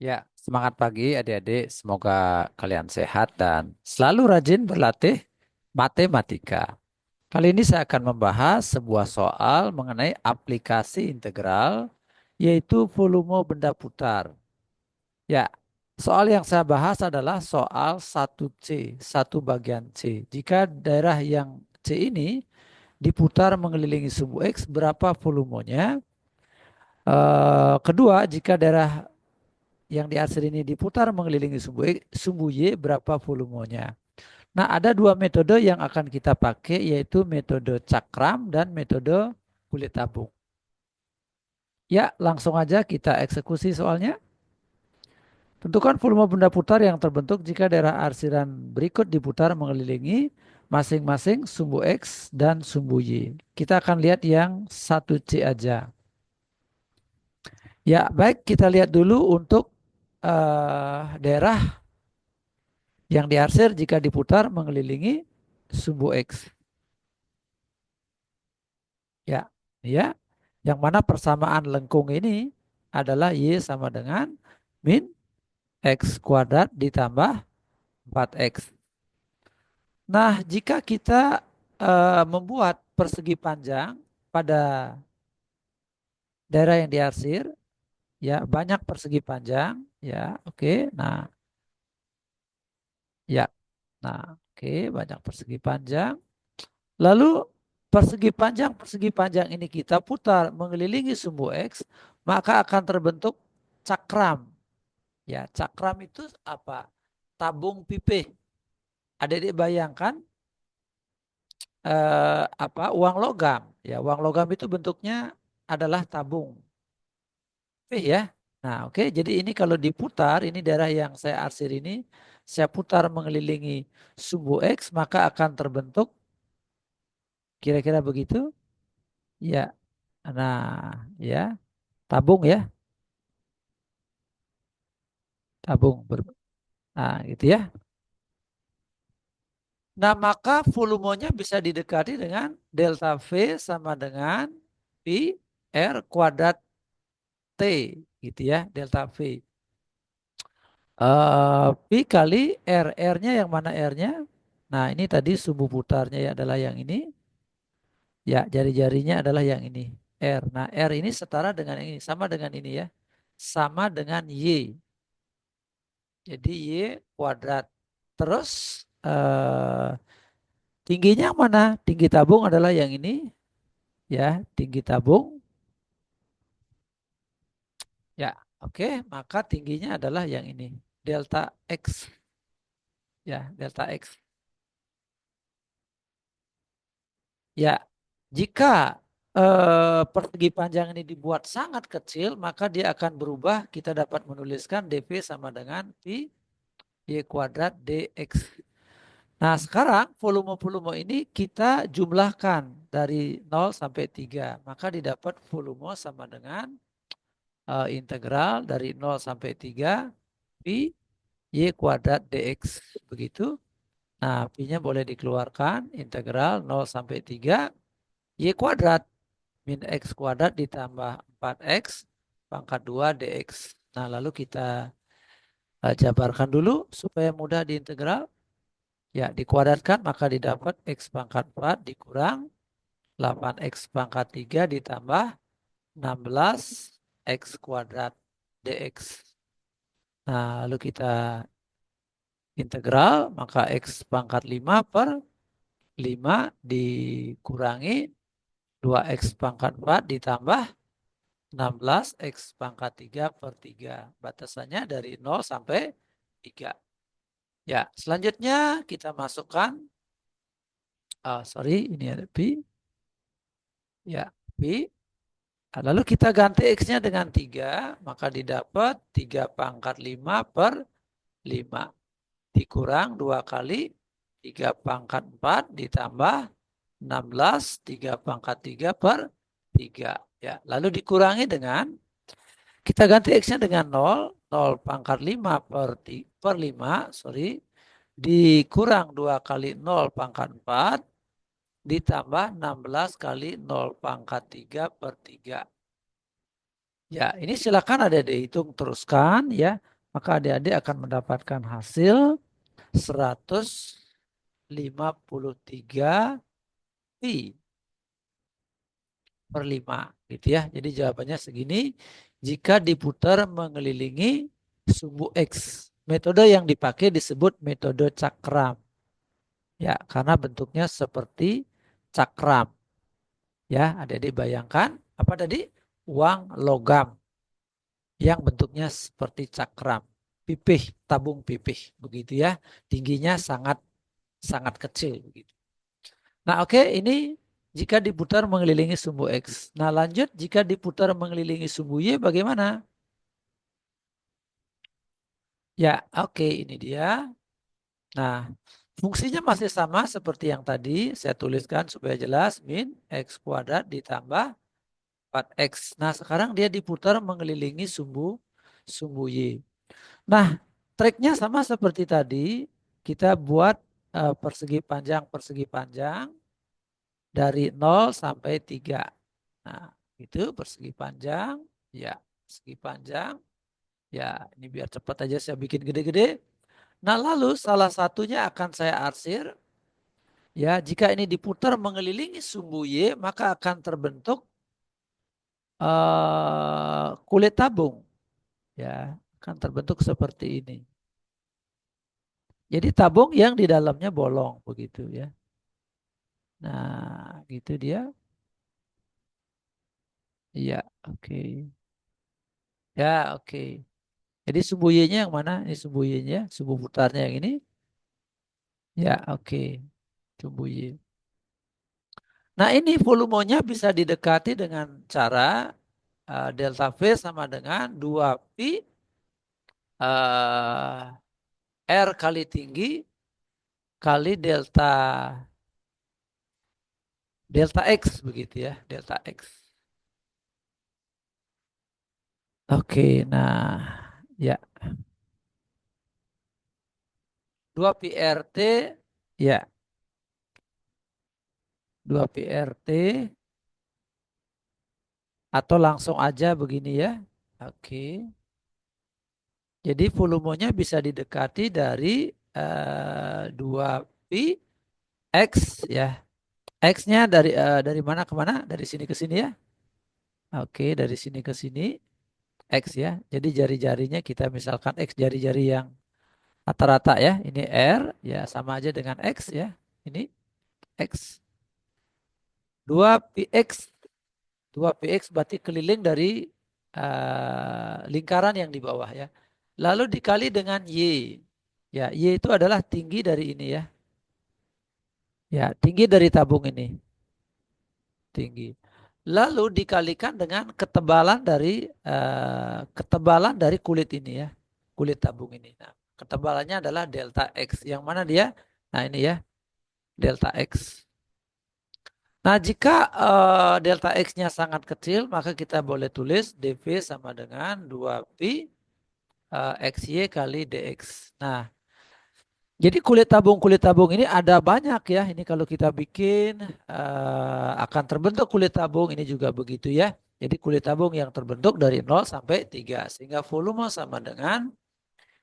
Ya, semangat pagi adik-adik. Semoga kalian sehat dan selalu rajin berlatih matematika. Kali ini saya akan membahas sebuah soal mengenai aplikasi integral, yaitu volume benda putar. Ya, soal yang saya bahas adalah soal 1C, 1/C. Jika daerah yang C ini diputar mengelilingi sumbu X, berapa volumenya? Kedua, jika daerah yang diarsir ini diputar mengelilingi sumbu Y, berapa volumenya. Nah, ada dua metode yang akan kita pakai, yaitu metode cakram dan metode kulit tabung. Ya, langsung aja kita eksekusi soalnya. Tentukan volume benda putar yang terbentuk jika daerah arsiran berikut diputar mengelilingi masing-masing sumbu X dan sumbu Y. Kita akan lihat yang 1C aja. Ya, baik, kita lihat dulu untuk daerah yang diarsir jika diputar mengelilingi sumbu X. Ya, ya. Yang mana persamaan lengkung ini adalah Y sama dengan min X kuadrat ditambah 4X. Nah, jika kita membuat persegi panjang pada daerah yang diarsir, ya banyak persegi panjang, ya oke. Nah, ya, nah oke, banyak persegi panjang. Lalu persegi panjang ini kita putar mengelilingi sumbu X, maka akan terbentuk cakram. Ya, cakram itu apa? Tabung pipih. Adik-adik bayangkan apa? Uang logam. Ya, uang logam itu bentuknya adalah tabung pipih ya. Nah, oke. Jadi ini kalau diputar, ini daerah yang saya arsir ini, saya putar mengelilingi sumbu X, maka akan terbentuk kira-kira begitu. Ya. Nah, ya. Tabung ya, tabung. Nah, gitu ya. Nah, maka volumenya bisa didekati dengan delta V sama dengan pi R kuadrat T, gitu ya, delta V. Pi kali R, R-nya yang mana R-nya? Nah, ini tadi sumbu putarnya ya adalah yang ini. Ya, jari-jarinya adalah yang ini, R. Nah, R ini setara dengan ini, sama dengan ini ya. Sama dengan Y. Jadi Y kuadrat. Terus tingginya mana? Tinggi tabung adalah yang ini ya, tinggi tabung. Ya, oke, maka tingginya adalah yang ini, delta X. Ya, delta X. Ya, jika persegi panjang ini dibuat sangat kecil, maka dia akan berubah. Kita dapat menuliskan dV sama dengan pi Y kuadrat dx. Nah, sekarang volume-volume ini kita jumlahkan dari 0 sampai 3. Maka didapat volume sama dengan integral dari 0 sampai 3 pi Y kuadrat dx. Begitu. Nah, pi-nya boleh dikeluarkan. Integral 0 sampai 3 Y kuadrat min X kuadrat ditambah 4X pangkat 2 dx. Nah, lalu kita jabarkan dulu supaya mudah diintegral. Ya, dikuadratkan maka didapat X pangkat 4 dikurang 8X pangkat 3 ditambah 16 X kuadrat dx. Nah, lalu kita integral, maka X pangkat 5 per 5 dikurangi 2X pangkat 4 ditambah 16 X pangkat 3 per 3. Batasannya dari 0 sampai 3. Ya, selanjutnya kita masukkan, sorry, ini ada pi. Ya, pi. Nah, lalu kita ganti X-nya dengan 3, maka didapat 3 pangkat 5 per 5. Dikurang 2 kali 3 pangkat 4 ditambah 16 3 pangkat 3 per 3. Ya, lalu dikurangi dengan kita ganti X-nya dengan 0, 0 pangkat 5 per 5, sorry, dikurang 2 kali 0 pangkat 4 ditambah 16 kali 0 pangkat 3 per 3. Ya, ini silakan ada dihitung teruskan ya. maka adik-adik akan mendapatkan hasil 153 pi per 5 gitu ya. Jadi jawabannya segini, jika diputar mengelilingi sumbu X. Metode yang dipakai disebut metode cakram. Ya, karena bentuknya seperti cakram. Ya, adik-adik bayangkan apa tadi? Uang logam yang bentuknya seperti cakram. Pipih, tabung pipih begitu ya. Tingginya sangat sangat kecil begitu. Nah, oke, ini jika diputar mengelilingi sumbu X. Nah, lanjut jika diputar mengelilingi sumbu Y bagaimana? Ya, oke, ini dia. Nah, fungsinya masih sama seperti yang tadi saya tuliskan supaya jelas. Min X kuadrat ditambah 4X. Nah, sekarang dia diputar mengelilingi sumbu sumbu Y. Nah, triknya sama seperti tadi. Kita buat persegi panjang dari 0 sampai 3. Nah, itu persegi panjang. Ya, persegi panjang. Ya, ini biar cepat aja saya bikin gede-gede. Nah, lalu salah satunya akan saya arsir. Ya, jika ini diputar mengelilingi sumbu Y, maka akan terbentuk kulit tabung. Ya, akan terbentuk seperti ini. Jadi tabung yang di dalamnya bolong begitu ya. Nah, gitu dia. Iya, oke. Ya, oke. Jadi sumbu Y-nya yang mana? Ini sumbu Y-nya, sumbu putarnya yang ini. Ya, oke. Sumbu Y. Nah, ini volumenya bisa didekati dengan cara delta V sama dengan 2 pi R kali tinggi kali delta X begitu ya, delta X. Oke, nah ya 2 pi RT ya 2 pi RT atau langsung aja begini ya. Oke. Jadi volumenya bisa didekati dari 2 pi X ya. X-nya dari mana ke mana? Dari sini ke sini ya. Oke, dari sini ke sini X ya. Jadi jari-jarinya kita misalkan X jari-jari yang rata-rata ya. Ini R ya sama aja dengan X ya. Ini X. 2 px 2px berarti keliling dari lingkaran yang di bawah ya. Lalu dikali dengan Y. Ya, Y itu adalah tinggi dari ini ya. Ya, tinggi dari tabung ini. Tinggi. Lalu dikalikan dengan ketebalan dari kulit ini ya. Kulit tabung ini. Nah, ketebalannya adalah delta X. Yang mana dia? Nah, ini ya, delta X. Nah, jika delta X-nya sangat kecil, maka kita boleh tulis dV sama dengan 2 pi XY kali DX. Nah, jadi kulit tabung ini ada banyak ya. Ini kalau kita bikin akan terbentuk kulit tabung ini juga begitu ya. Jadi kulit tabung yang terbentuk dari 0 sampai 3. Sehingga volume sama dengan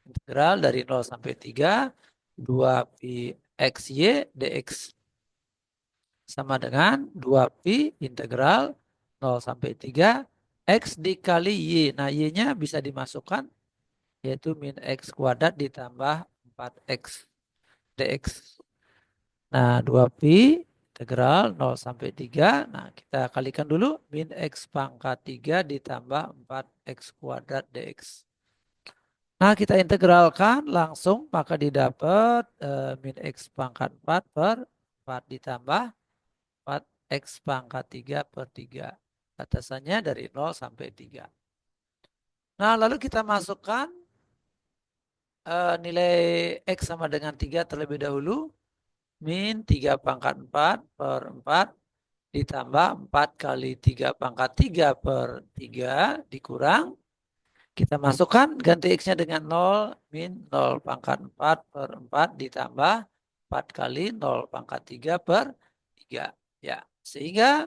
integral dari 0 sampai 3. 2 pi XY DX. Sama dengan 2 pi integral 0 sampai 3 X dikali Y. Nah, Y-nya bisa dimasukkan yaitu min X kuadrat ditambah 4X dx. Nah, 2 pi integral 0 sampai 3. Nah, kita kalikan dulu min X pangkat 3 ditambah 4X kuadrat dx. Nah, kita integralkan langsung maka didapat min X pangkat 4 per 4 ditambah 4X pangkat 3 per 3. Batasannya dari 0 sampai 3. Nah, lalu kita masukkan nilai X sama dengan 3 terlebih dahulu. Min 3 pangkat 4 per 4 ditambah 4 kali 3 pangkat 3 per 3 dikurang. Kita masukkan ganti X-nya dengan 0. Min 0 pangkat 4 per 4 ditambah 4 kali 0 pangkat 3 per 3. Ya, sehingga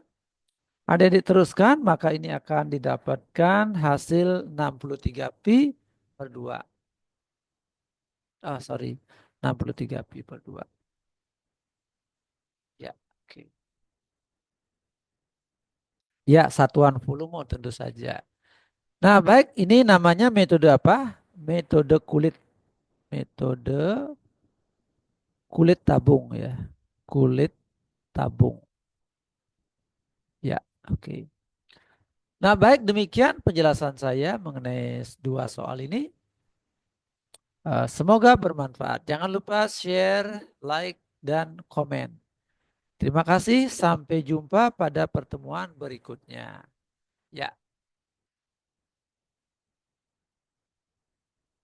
ada diteruskan maka ini akan didapatkan hasil 63 pi per 2. Oh, sorry. 63 pi per 2. Ya, oke. Ya, satuan volume tentu saja. Nah, baik, ini namanya metode apa? Metode kulit. Metode kulit tabung ya. Kulit tabung. Ya, oke. Nah, baik demikian penjelasan saya mengenai dua soal ini. Semoga bermanfaat. Jangan lupa share, like, dan komen. Terima kasih. Sampai jumpa pada pertemuan berikutnya. Ya.